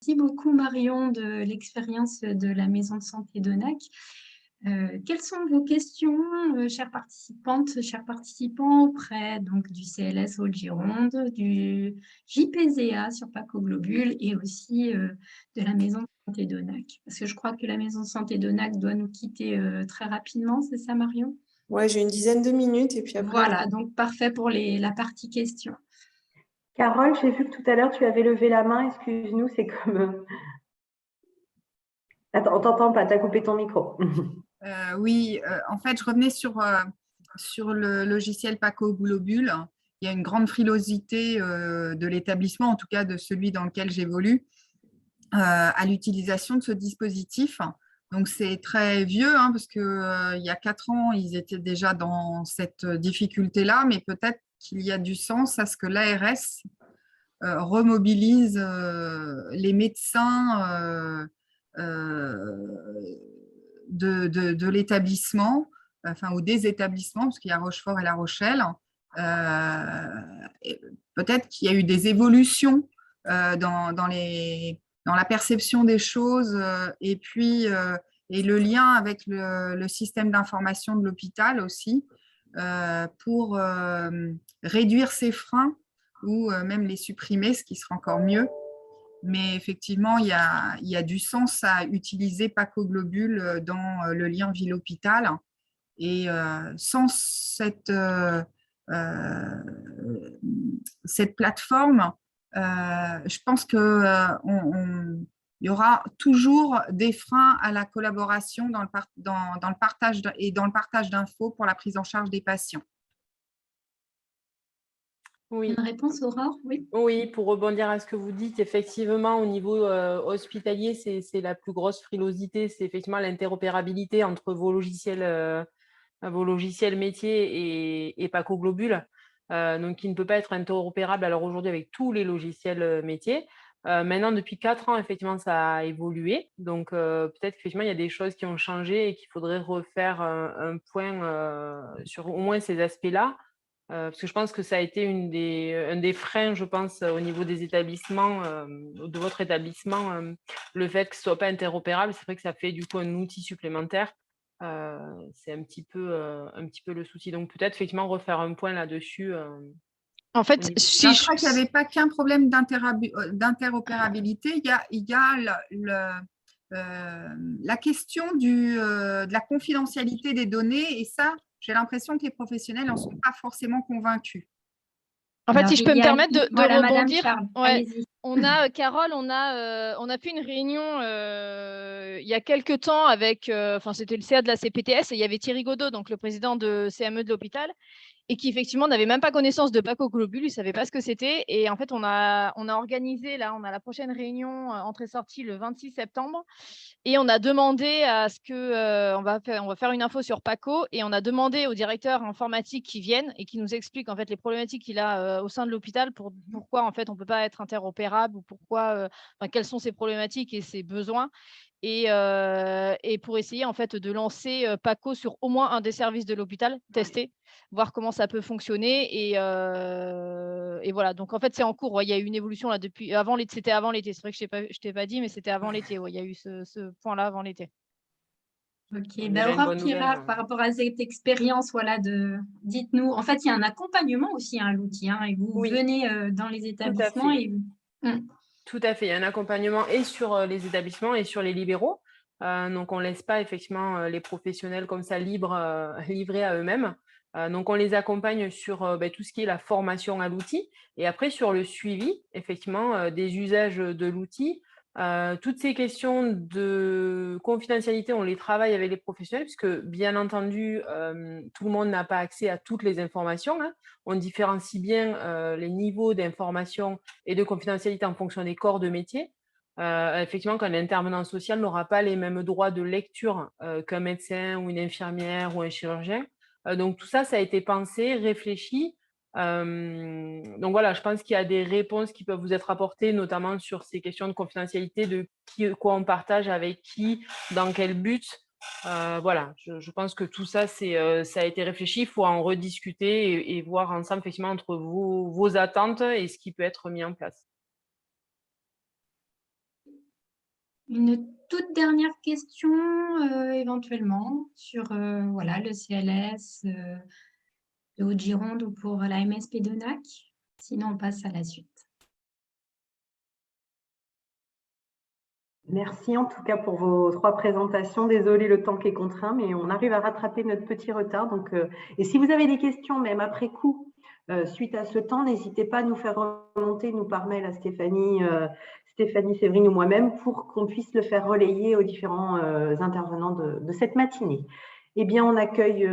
Merci beaucoup Marion de l'expérience de la Maison de santé d'Onac. Quelles sont vos questions, chères participantes, chers participants, auprès donc, du CLS Haute-Gironde, du JPZA sur Paco Globule et aussi de la Maison de santé d'Onac? Parce que je crois que la Maison de santé d'Onac doit nous quitter très rapidement, c'est ça Marion? Ouais, j'ai une dizaine de minutes et puis après. Voilà, donc parfait pour la partie questions. Carole, j'ai vu que tout à l'heure tu avais levé la main. Excuse-nous, c'est comme. Attends, on t'entend pas, tu as coupé ton micro. Oui, en fait, je revenais sur le logiciel Paco Globule. Il y a une grande frilosité de l'établissement, en tout cas de celui dans lequel j'évolue, à l'utilisation de ce dispositif. Donc, c'est très vieux, hein, parce qu'il y a 4 ans, ils étaient déjà dans cette difficulté-là, mais peut-être qu'il y a du sens à ce que l'ARS remobilise les médecins de l'établissement, enfin, ou des établissements, parce qu'il y a Rochefort et La Rochelle. Peut-être qu'il y a eu des évolutions dans la perception des choses et puis et le lien avec le système d'information de l'hôpital aussi pour réduire ces freins ou même les supprimer, ce qui sera encore mieux. Mais effectivement, il y a du sens à utiliser Paco Globule dans le lien ville-hôpital. Et sans cette plateforme, je pense qu'il y aura toujours des freins à la collaboration dans le partage et dans le partage d'infos pour la prise en charge des patients. Oui. Une réponse, Aurore? Oui. Oui, pour rebondir à ce que vous dites, effectivement, au niveau hospitalier, c'est la plus grosse frilosité, c'est effectivement l'interopérabilité entre vos logiciels métiers et Paco Globule, donc qui ne peut pas être interopérable alors aujourd'hui avec tous les logiciels métiers. Maintenant, depuis 4 ans, effectivement, ça a évolué. Donc, peut-être qu'effectivement, il y a des choses qui ont changé et qu'il faudrait refaire un point sur au moins ces aspects-là. Parce que je pense que ça a été un des freins, je pense, au niveau des établissements, de votre établissement, le fait que ce ne soit pas interopérable. C'est vrai que ça fait du coup un outil supplémentaire. C'est un petit peu le souci. Donc peut-être effectivement refaire un point là-dessus. En fait, Je crois qu'il n'y avait pas qu'un problème d'interopérabilité. Il y a la question de la confidentialité des données et ça, j'ai l'impression que les professionnels n'en sont pas forcément convaincus. En fait, Alors, si je peux me permettre de voilà, Madame rebondir, Charles, ouais, allez-y. Carole, on a fait une réunion il y a quelques temps avec, c'était le CA de la CPTS et il y avait Thierry Godot, donc le président de CME de l'hôpital, et qui effectivement n'avait même pas connaissance de Paco Globule, il ne savait pas ce que c'était. Et en fait, on a organisé, là, on a la prochaine réunion entrée-sortie le 26 septembre. Et on a demandé à ce que, on va faire une info sur Paco, et on a demandé au directeur informatique qui vienne et qui nous explique en fait les problématiques qu'il a au sein de l'hôpital, pourquoi en fait on ne peut pas être interopérable, ou pourquoi, quelles sont ses problématiques et ses besoins. Et pour essayer en fait de lancer Paco sur au moins un des services de l'hôpital, tester, voir comment ça peut fonctionner. Et voilà, donc en fait c'est en cours. Ouais, il y a eu une évolution là depuis avant l'été. C'était avant l'été. C'est vrai que je t'ai pas dit, mais c'était avant l'été. Ouais, il y a eu ce point-là avant l'été. Ok, Déjà Aurore Pirard, par rapport à cette expérience, voilà, dites-nous, en fait, il y a un accompagnement aussi à l'outil, hein, et vous Oui, venez dans les établissements fait. et Tout à fait. Il y a un accompagnement et sur les établissements et sur les libéraux. Donc, on ne laisse pas effectivement les professionnels comme ça livrés à eux-mêmes. Donc, on les accompagne sur tout ce qui est la formation à l'outil et après sur le suivi, effectivement, des usages de l'outil. Toutes ces questions de confidentialité, on les travaille avec les professionnels puisque, bien entendu, tout le monde n'a pas accès à toutes les informations, hein. On différencie bien les niveaux d'information et de confidentialité en fonction des corps de métier. Effectivement, qu'un intervenant social n'aura pas les mêmes droits de lecture qu'un médecin ou une infirmière ou un chirurgien. Donc tout ça, ça a été pensé, réfléchi. Donc voilà, je pense qu'il y a des réponses qui peuvent vous être apportées, notamment sur ces questions de confidentialité, de quoi on partage avec qui, dans quel but. Voilà, je pense que tout ça, ça a été réfléchi. Il faut en rediscuter et voir ensemble, effectivement, entre vos attentes et ce qui peut être mis en place. Une toute dernière question, éventuellement, sur voilà, le CLS de Haute-Gironde ou pour la MSP d'ONAC. Sinon, on passe à la suite. Merci en tout cas pour vos 3 présentations. Désolée, le temps qui est contraint, mais on arrive à rattraper notre petit retard. Donc, et si vous avez des questions, même après coup, suite à ce temps, n'hésitez pas à nous faire remonter, nous par mail à Stéphanie, Séverine ou moi-même, pour qu'on puisse le faire relayer aux différents intervenants de cette matinée. Eh bien, on accueille